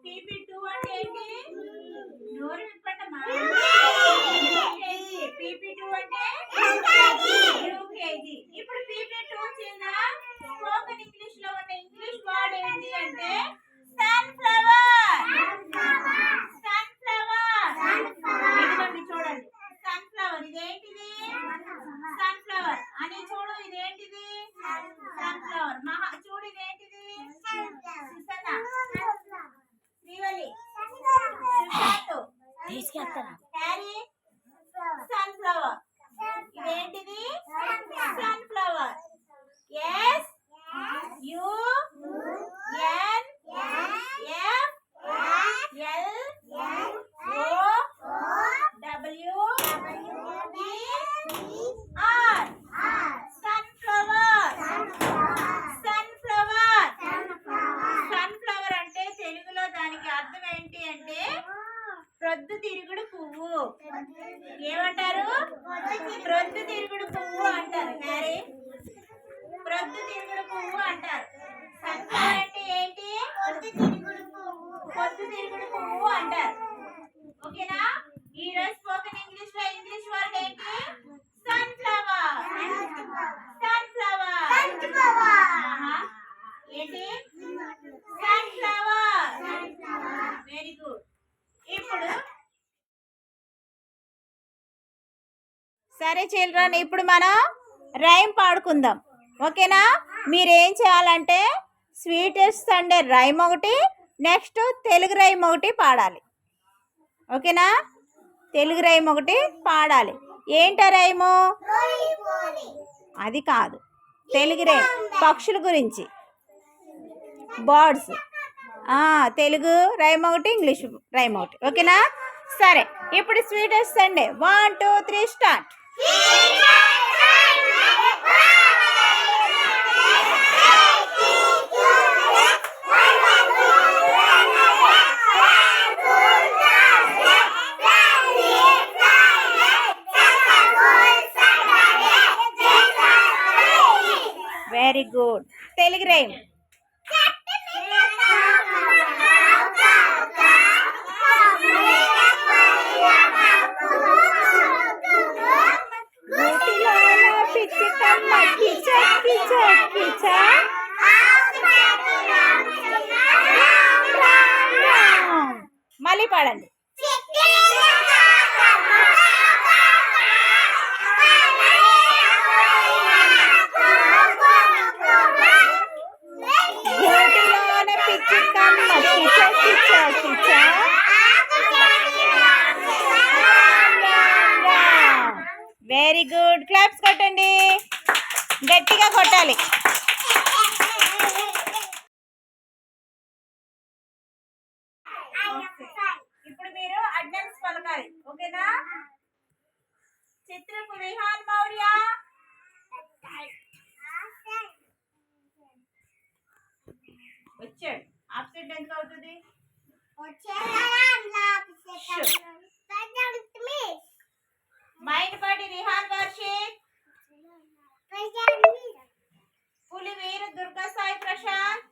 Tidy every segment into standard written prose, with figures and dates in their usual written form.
PP2 అంటే ఏంటి? నోరు విప్పండమ్మా. PP2 అంటే UKG. ఇప్పుడు PP2 చిన్న స్పోకెన్ ఇంగ్లీష్ లో ఉన్న ఇంగ్లీష్ వర్డ్ ఏంటి అంటే సన్ఫ్లవర్. ఇదిగోండి చూడండి, సన్ఫ్లవర్. ఇదేంటిది? సన్ఫ్లవర్. అని చూడు, ఇదేంటిది? సన్ఫ్లవర్. చూడు, ఇదేంటిది? Susanna, Srivalli, Sushant, Harry, sunflower. ఇదేంటిది? Sunflower. S U N F L O W E R. Sunflower. Sunflower. Sunflower అంటే తెలుగులో దానికి అర్థం ఏంటి అంటే ప్రొద్దుతిరుగుడు పువ్వు. ఏమంటారు? ప్రొద్దుతిరుగుడు పువ్వు అంటారు. హ్యారీ, ప్రొద్దుతిరుగుడు పువ్వు అంటారు. సన్ఫ్లవర్ అంటే ఏంటి? పొద్దుతిరుగుడు పువ్వు అంటారు. ఓకేనా? ఈ రోజు స్పోకెన్ ఇంగ్లీష్ లో ఇంగ్లీష్ వర్డ్ ఏంటి? సన్ఫ్లవర్. సన్ఫ్లవర్. ఏంటి? సన్ఫ్లవర్. Very good. ఇప్పుడు సరే చిల్డ్రన్, ఇప్పుడు మనం రైమ్ పాడుకుందాం. ఓకేనా? మీరు ఏం చేయాలంటే స్వీటెస్ట్ సండే రైమ్ ఒకటి, నెక్స్ట్ తెలుగు రైమ్ ఒకటి పాడాలి. ఓకేనా? తెలుగు రైమ్ ఒకటి పాడాలి. ఏంట రైము? అది కాదు, తెలుగు రైమ్ పక్షుల గురించి, బర్డ్స్. తెలుగు రైమ్ ఒకటి, ఇంగ్లీష్ రైమ్ ఒకటి. ఓకేనా? సరే, ఇప్పుడు sweetest Sunday 1 2 3 start. Very good. Telugu rhyme. మళ్ళీ పాడండి. Very good. క్లాప్స్ కొట్టండి, గట్టిగా కొట్టాలి. ఇప్పుడు మీరు అటెండెన్స్ పలకాలి. ఓకేనా? చిత్రపు విహాన్ మౌర్య, వచ్చాడు. ఆబ్సెంట్ ఎందుకు అవుతుంది? మైనపాటి రిహాన్ వర్షిత్, పులివీర దుర్గా సాయి ప్రశాంత్,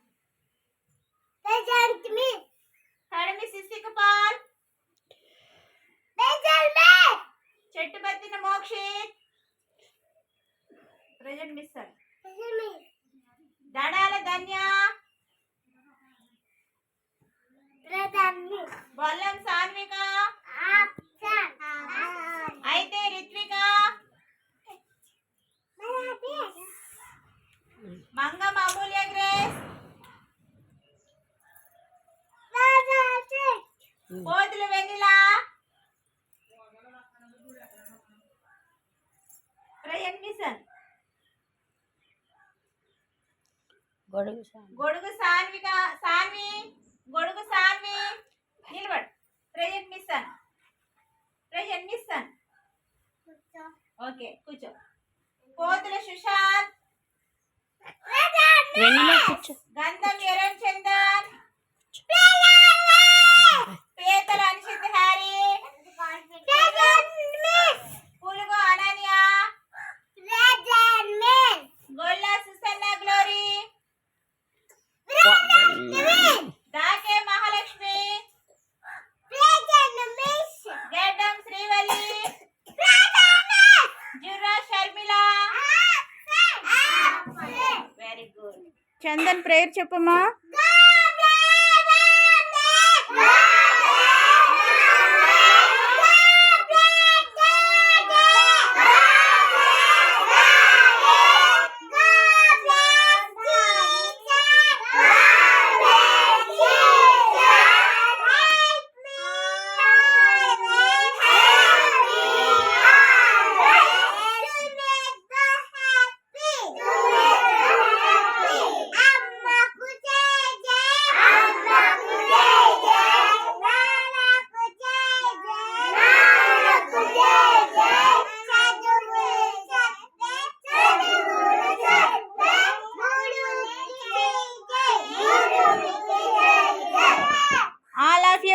కడిమి శిశికపాల్, చెట్టుబత్తిన మోక్షిత్, ప్రెజెంట్ మిస్టర్, దడాల ధన్య, బొల్లం సాన్విక, అయితే రిత్విక, మంగం అమూల్య గ్రేస్, పోతుల వెన్నెల, ప్రయన్ మిషన్, గొడుగు సాన్విక, సాన్వి, గొడుగు సాన్వి, నిలబడు. ప్రయన్ మిషన్, ప్రయన్ మిషన్. ఓకే, కూర్చో. పోతుల సుశాంత్, గంధం ఎరణ్ Chandan, పేతల Anishith Harry, Pulugu Ananya, Golla Susanna Glory, Dake Mahalakshmi, Chandan prayer చెప్పమ్మా.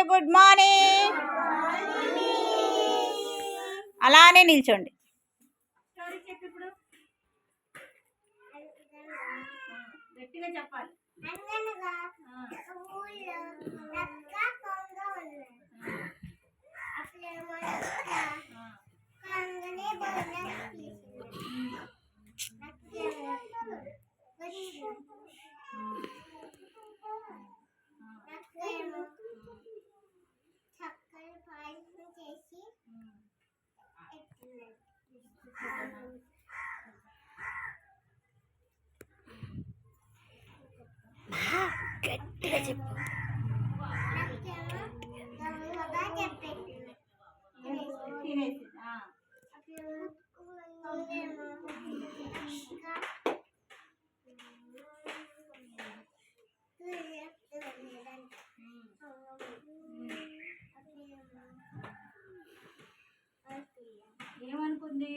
Good morning. అలానే నిల్చోండి. గట్టిగా చెప్పాలి. గట్టిగా చెప్పు. ఏమనుకుంది?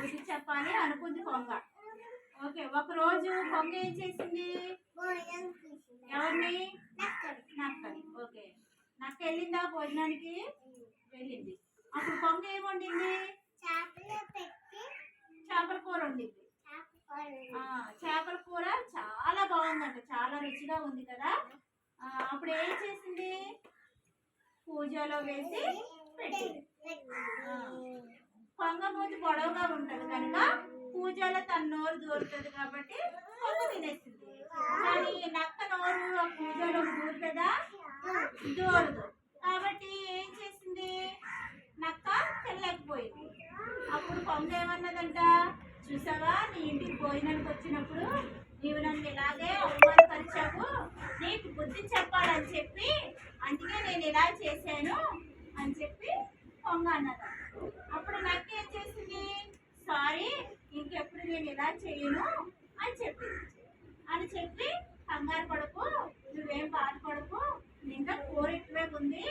బుద్ధి చెప్పాలి అనుకుంది కొంగ. ఓకే, ఒకరోజు కొంగ ఏం చేసింది? ఎవరిని? నక్కని. ఓకే, నక్క వెళ్ళిందా భోజనానికి? వెళ్ళింది. అప్పుడు కొంగ ఏం వండింది? చేపల కూర వండింది. చేపల కూర చాలా బాగుందంట, చాలా రుచిగా ఉంది కదా. అప్పుడు ఏం చేసింది? పూజలో వేసి పెట్టింది. కొంగ మూతి పొడవుగా ఉంటది కనుక పూజలో తన నోరు దూరుతుంది కాబట్టి కొంగ తినేస్తుంది. కానీ నక్క నోరు పూజలో దూరుతుందా? దూరదు. కాబట్టి ఏం చేసింది? నక్క తినలేకపోయింది. అప్పుడు కొంగ ఏమన్నదంట? చూసావా, నీ ఇంటికి భోజనానికి వచ్చినప్పుడు నీవు నన్ను ఇలాగే అవమానపరిచావు, నీకు బుద్ధి చెప్పాలని చెప్పి అందుకే నేను ఇలా చేశాను అని చెప్పి కొంగ అన్నది. అప్పుడు నక్క ఏం చేసింది? సారీ, ఇంకెప్పుడు నేను ఇలా చేయను అని చెప్పింది. అని చెప్పి కంగారు పడకు, నువ్వేం బాధపడకు, ఇంకా కూర ఎక్కువే ఉంది,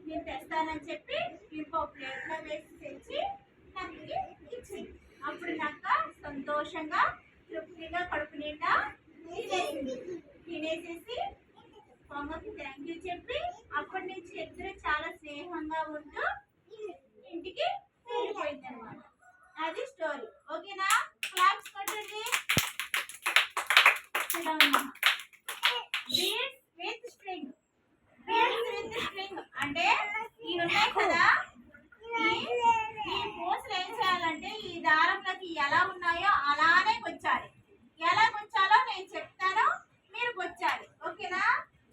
నేను తెస్తానని చెప్పి ఇంకో ప్లేట్లో వేసి తెచ్చి నక్కకి ఇచ్చింది. అప్పుడు నక్క సంతోషంగా తృప్తిగా కడుపు నిండా తినేసేసి కొంగకి థ్యాంక్ యూ చెప్పి అప్పటి నుంచి ఇద్దరు చాలా స్నేహంగా ఉంటూ ఇంటికి వెళ్ళిపోయింది అనమాట. అది స్టోరీ. ఓకేనా? క్లాప్స్ కొట్టండి. Beads with string. Beads with string అంటే ఇవి ఉన్నాయి కదా, ఈ పూసలు ఏం చేయాలంటే ఈ దారంలోకి ఎలా ఉన్నాయో అలానే గుచ్చాలి. ఎలా గుచ్చాలో నేను చెప్తాను, మీరు గుచ్చాలి. ఓకేనా?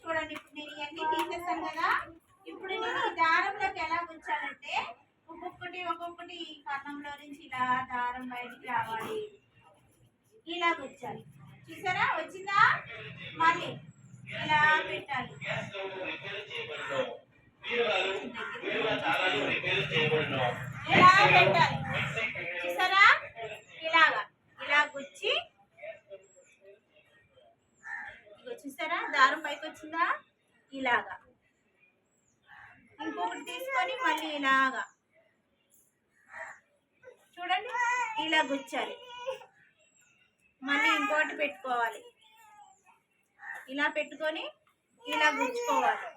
చూడండి, ఇప్పుడు నేను ఇవన్నీ తీసేస్తాను కదా. ఇప్పుడు నేను ఈ దారంలోకి ఎలా గుచ్చాలంటే ఒక్కొక్కటి ఈ కన్నంలో నుంచి ఇలా దారం బయటికి రావాలి, ఇలా గుచ్చాలి. చూసారా? వచ్చిందా? మళ్ళీ ఇలా పెట్టాలి, ఇలా పెట్టాలి. చూసారా? ఇలా గుచ్చి చూసారా? దారం పైకి వచ్చిందా? ఇలాగా ఇంకొకటి తీసుకొని మళ్ళీ ఇలాగా చూడండి, ఇలా గుచ్చాలి. మళ్ళీ ఇంకోటి పెట్టుకోవాలి, ఇలా పెట్టుకొని ఇలా గుచ్చుకోవాలి.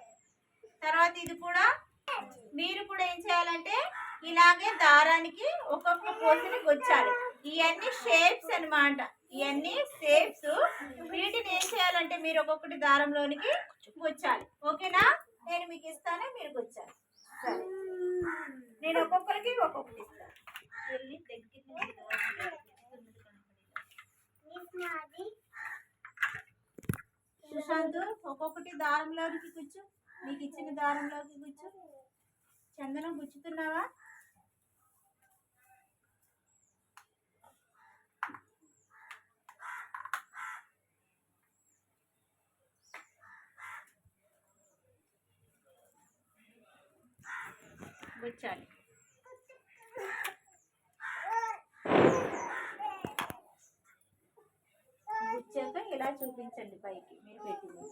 తర్వాత ఇది కూడా మీరు కూడా ఏం చేయాలంటే ఇలాగే దారానికి ఒక్కొక్క పూసని గుచ్చాలి. ఇవన్నీ షేప్స్ అన్నమాట, ఇవన్నీ షేప్స్. వీటిని ఏం చేయాలంటే మీరు ఒక్కొక్కటి దారంలోనికి గుచ్చాలి. ఓకేనా? నేను మీకు ఇస్తాను, మీరు గుచ్చాలి. సరే, నేను ఒక్కొక్కరికి ఒక్కొక్కటి ఇస్తాను. వెళ్ళి దగ్గరికి సుశాంత్ ఒక్కొక్కటి దారంలోకి కూర్చో, నీకు ఇచ్చిన దారంలోకి కూర్చో. చందనం గుచ్చుతున్నావా? గుచ్చాలి. గుచ్చాక ఇలా చూపించండి పైకి. మీరు పెట్టింది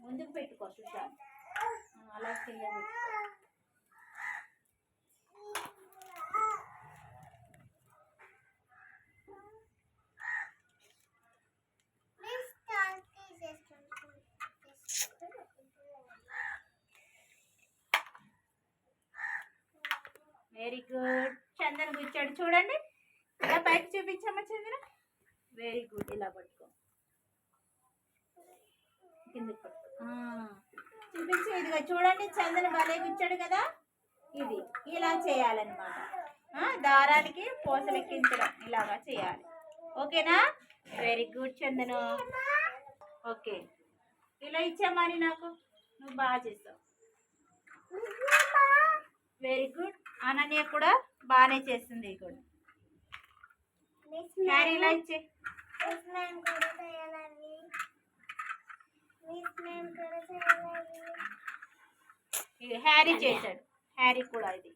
ముందుకు పెట్టుకో సుశాంత్, అలా కింద పెట్టుకో. Very good. చందన్ గుచ్చాడు చూడండి. ఇలా పైకి చూపించమ్మా చందన. Very good. ఇలా పట్టుకో, కిందకి పట్టుకో. చూపించి ఇదిగా చూడండి, చందన భలే గుచ్చాడు కదా. ఇది ఇలా చేయాలన్నమాట. దారానికి పూసలు ఎక్కించడం ఇలాగా చేయాలి. ఓకేనా? Very good చందను. ఓకే, ఇలా ఇచ్చామని నాకు, నువ్వు బాగా చేస్తావు. Very good. అనన్య కూడా బాగానే చేస్తుంది. కూడా హ్యారీ ఇలా ఇచ్చే. ఇది హ్యారీ చేశాడు. హ్యారీ కూడా. ఇది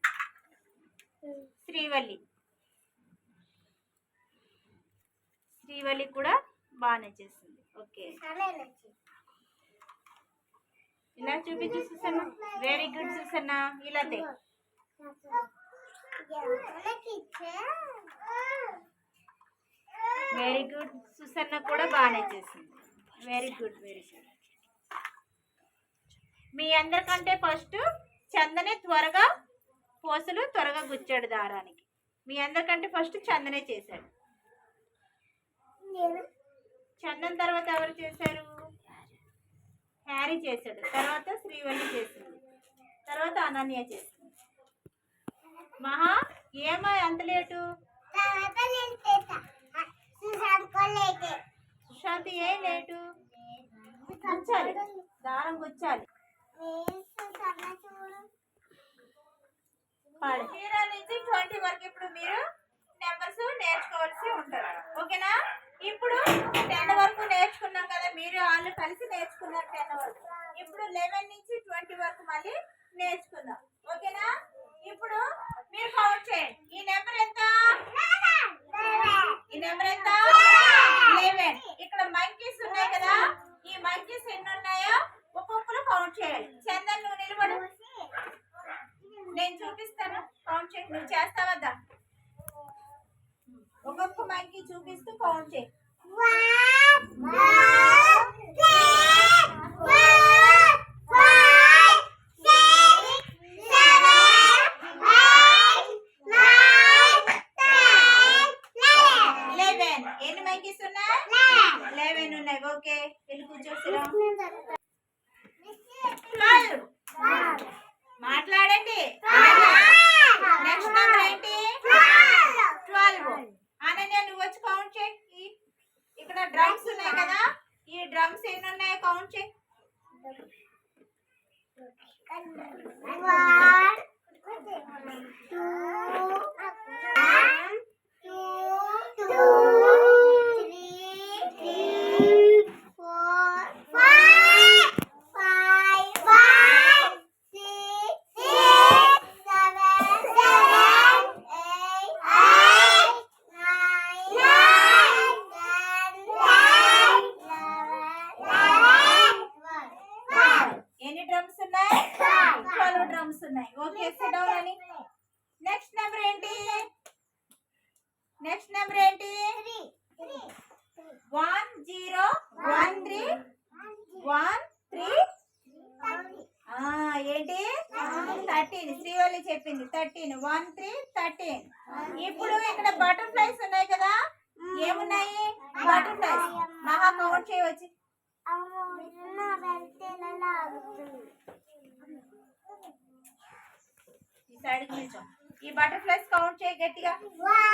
శ్రీవల్లి. శ్రీవల్లి కూడా బాగానే చేస్తుంది. ఓకే, ఇలా చూపించు సుసన్న. Very good Susanna. ఇలా తే. Very good. సుసన్న కూడా బాగానే చేసింది. Very good, very good. మీ అందరికంటే ఫస్ట్ చందనే త్వరగా పూసలు త్వరగా గుచ్చాడు దారానికి. మీ అందరికంటే ఫస్ట్ చందనే చేశాడు. చందన్ తర్వాత ఎవరు చేశారు? హ్యారీ చేశాడు. తర్వాత శ్రీవల్లి చేసింది. తర్వాత అనన్య చేసింది. మహా ఏమో ఎంత లేటు? సుశాంత్ ఏం లేటు? గుచ్చాలి, దారం గుచ్చాలి. 0 నుంచి 20 వరకు ఇప్పుడు మీరు నెంబర్స్ నేర్చుకోవాల్సి ఉంటుంది. ఓకేనా? ఇప్పుడు 10 వరకు నేర్చుకున్నాం కదా, మీరు వాళ్ళు కలిసి నేర్చుకున్నారు 10 వరకు. ఇప్పుడు 11 నుంచి 20 వరకు మళ్ళీ నేర్చుకుందాం. ఓకేనా? ఇప్పుడు మీరు కౌంట్ చేయండి. ఈ నెంబర్ ఎంత? ఈ నెంబర్ ఎంత? 11. ఇక్కడ మంకీస్ ఉన్నాయి కదా, ఈ మంకీస్ ఎన్ని ఉన్నాయో ఒక్కొక్కరు కౌంట్ చేయాలి. చందన్ నువ్వు నిలబడు, నేను చూపిస్తాను. కౌంట్ చేయి. నువ్వు చేస్తావద్దా? ఒక్కొక్క మంకీ చూపిస్తూ కౌంట్ చేయి. 11. ఎన్ని మంకీస్ ఉన్నాయి? 11 ఉన్నాయి. ఓకే, వెళ్ళి కూర్చోసిరా. 12. మాట్లాడండి. నెక్స్ట్ నెంబర్ ఏంటి? 12. అనన్య నువ్వు వచ్చి కౌంట్ చేయి. ఇక్కడ డ్రమ్స్ ఉన్నాయి కదా, ఈ డ్రమ్స్ ఎన్ని ఉన్నాయో కౌంట్ చేయి. 1 2 3 4 5 6 7 ఎన్ని డ్రమ్స్ ఉన్నాయి? 12 డ్రమ్స్ ఉన్నాయి. ఓకే, సిట్ డౌన్ అని. నెక్స్ట్ నెంబర్ ఏంటి? నెక్స్ట్ నెంబర్ ఏంటి? 1 0 1 3 1 3 ఏంటి? 13. శ్రీవల్లి చెప్పింది 13. 1 3 13. ఇప్పుడు ఇక్కడ బటర్ఫ్లైస్ ఉన్నాయి కదా, ఏమున్నాయి? బటర్ఫ్లైస్. మహా కౌంట్ చేయవచ్చు. ఈ సైడ్ కొంచెం ఈ బటర్ఫ్లైస్ కౌంట్ చేయ గట్టిగా. 1